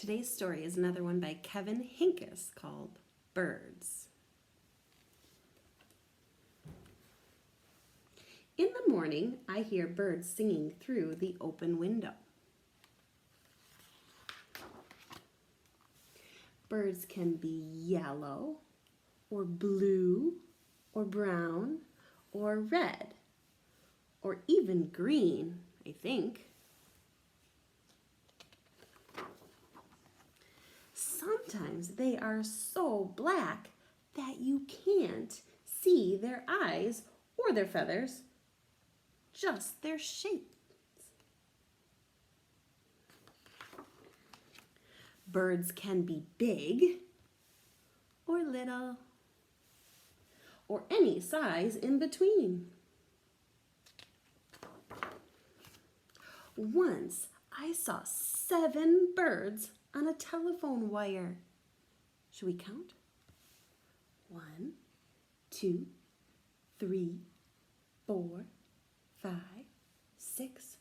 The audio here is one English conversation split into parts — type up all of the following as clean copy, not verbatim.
Today's story is another one by Kevin Hinckus called Birds. In the morning, I hear birds singing through the open window. Birds can be yellow, or blue, or brown, or red, or even green, I think. Sometimes they are so black that you can't see their eyes or their feathers, just their shape. Birds can be big or little, or any size in between. Once I saw 7 birds on a telephone wire. Should we count? 1, 2, 3, 4, 5, 6,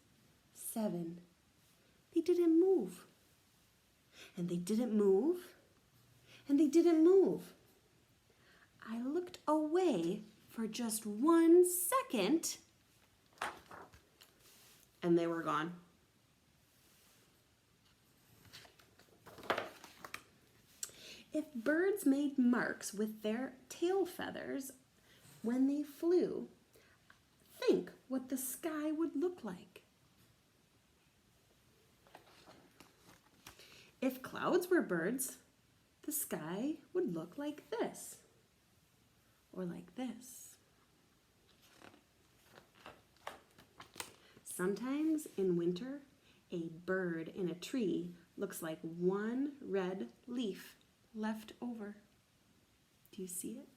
7. They didn't move. And they didn't move. And they didn't move. I looked away for just 1 second, and they were gone. If birds made marks with their tail feathers when they flew, think what the sky would look like. If clouds were birds, the sky would look like this, or like this. Sometimes in winter, a bird in a tree looks like one red leaf left over. Do you see it?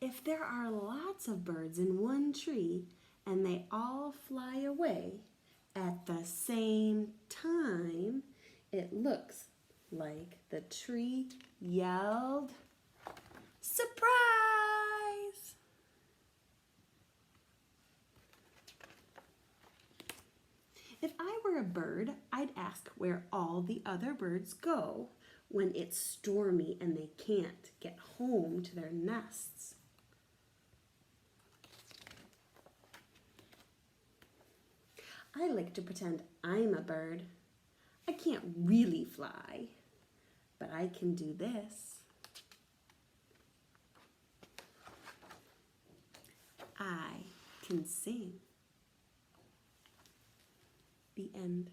If there are lots of birds in one tree and they all fly away at the same time, it looks like the tree yelled, "Surprise!" If I were a bird, I'd ask where all the other birds go when it's stormy and they can't get home to their nests. I like to pretend I'm a bird. I can't really fly, but I can do this. I can sing. The end.